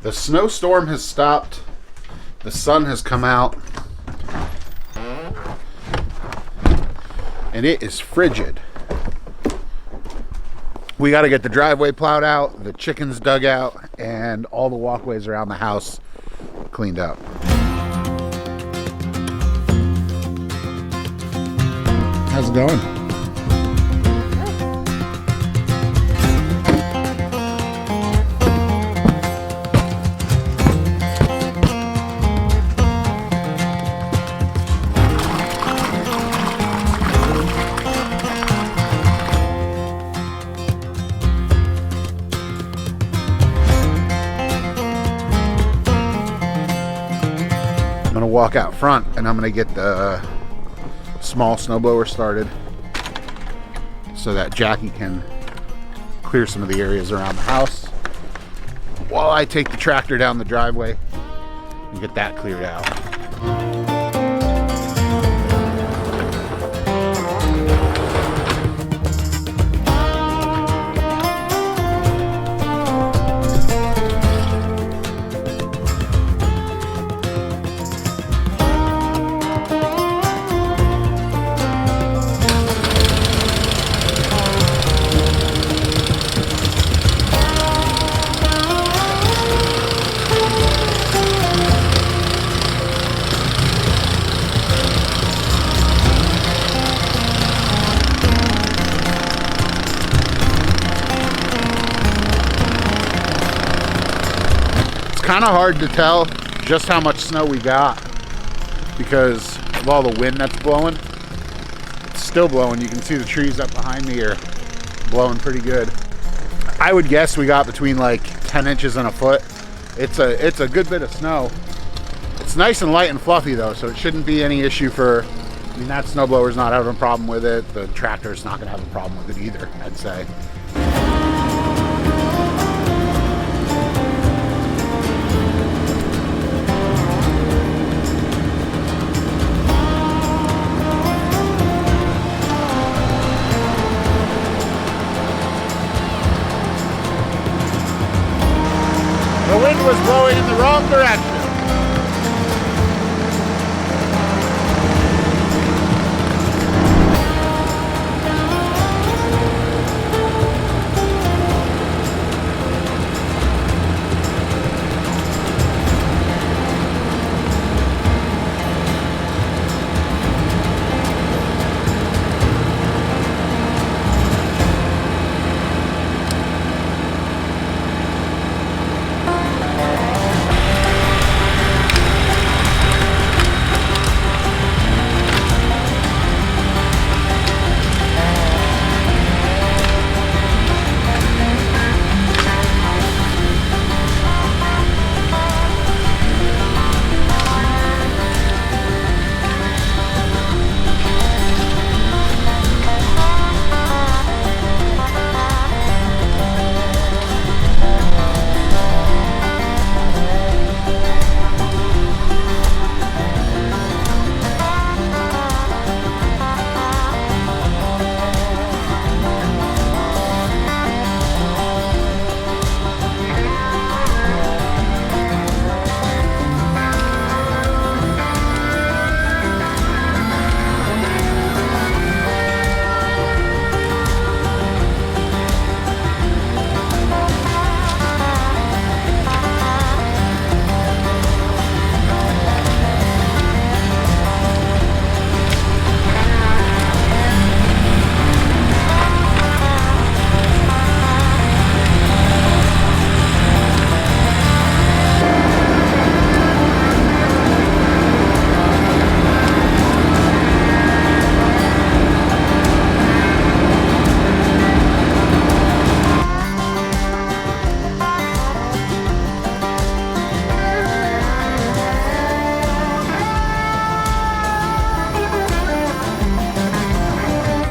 The snowstorm has stopped. The sun has come out. And it is frigid. We got to get the driveway plowed out, the chickens dug out, and all the walkways around the house cleaned up. How's it going? I'm gonna walk out front and I'm gonna get the small snowblower started so that Jackie can clear some of the areas around the house while I take the tractor down the driveway and get that cleared out. Kind of hard to tell just how much snow we got because of all the wind that's blowing. It's still blowing. You can see the trees up behind me are blowing pretty good. I would guess we got between like 10 inches and a foot. It's a good bit of snow. It's nice and light and fluffy though, so it shouldn't be any issue for, I mean, that snowblower's not having a problem with it. The tractor's not gonna have a problem with it either, I'd say. The wind was blowing in the wrong direction.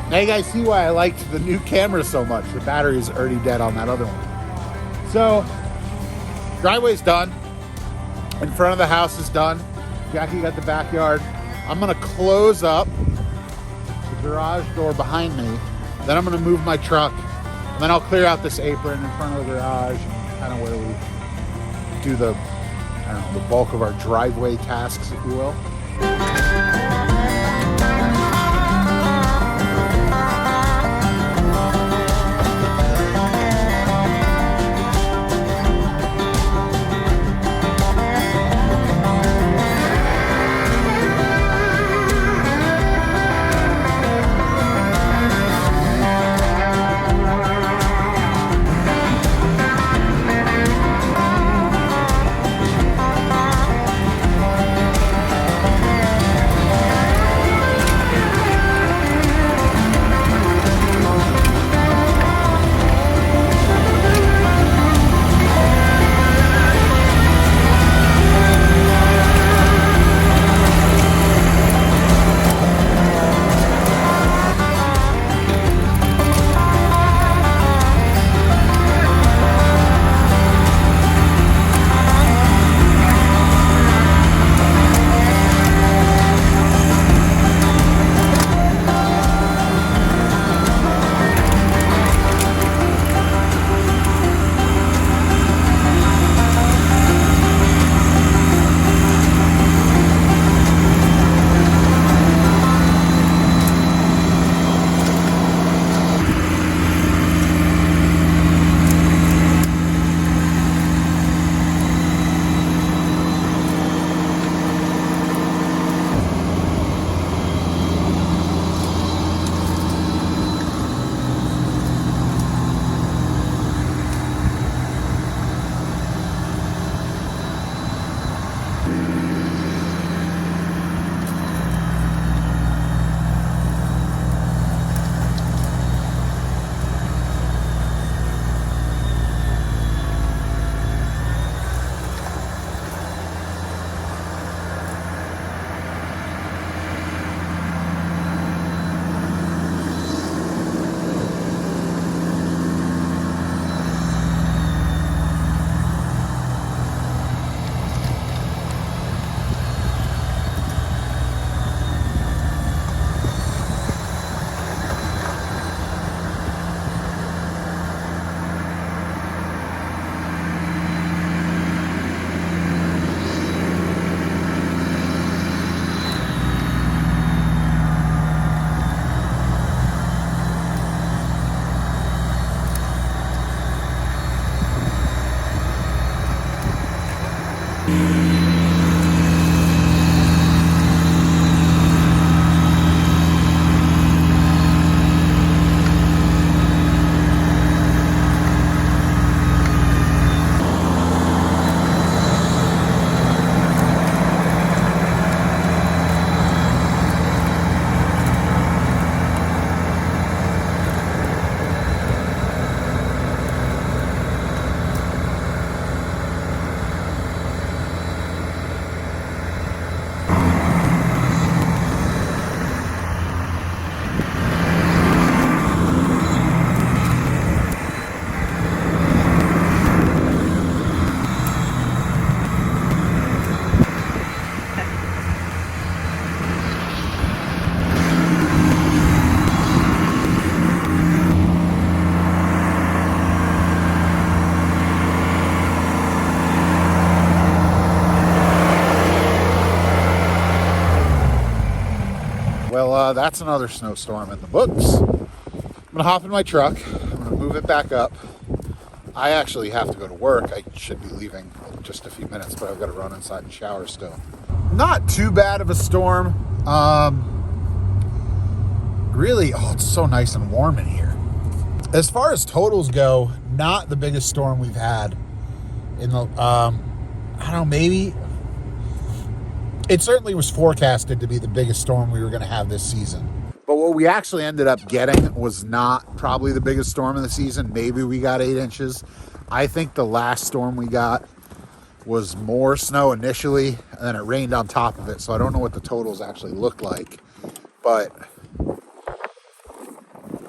Now you guys see why I liked the new camera so much. The battery is already dead on that other one. So, driveway's done. In front of the house is done. Jackie got the backyard. I'm gonna close up the garage door behind me. Then I'm gonna move my truck. And then I'll clear out this apron in front of the garage and kind of where we do the, I don't know, the bulk of our driveway tasks, if you will. Well, that's another snowstorm in the books. I'm gonna hop in my truck. I'm gonna move it back up. I actually have to go to work. I should be leaving in just a few minutes, but I've got to run inside and shower still. Not too bad of a storm. Really, oh, it's so nice and warm in here. As far as totals go, not the biggest storm we've had in the, I don't know, maybe. It certainly was forecasted to be the biggest storm we were going to have this season. But what we actually ended up getting was not probably the biggest storm of the season. Maybe we got 8 inches. I think the last storm we got was more snow initially, and then it rained on top of it. So I don't know what the totals actually looked like. But,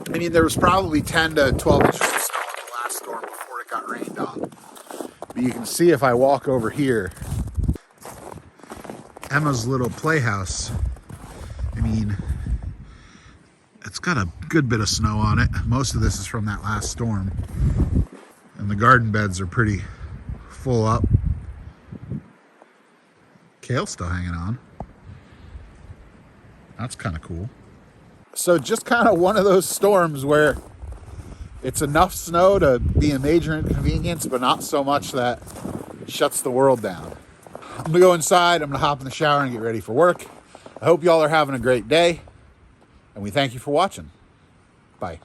I mean, there was probably 10 to 12 inches of snow in the last storm before it got rained on. But you can see if I walk over here, Emma's little playhouse, I mean, it's got a good bit of snow on it. Most of this is from that last storm. And the garden beds are pretty full up. Kale's still hanging on. That's kind of cool. So just kind of one of those storms where it's enough snow to be a major inconvenience, but not so much that it shuts the world down. I'm gonna go inside, I'm gonna hop in the shower and get ready for work. I hope y'all are having a great day, and we thank you for watching. Bye.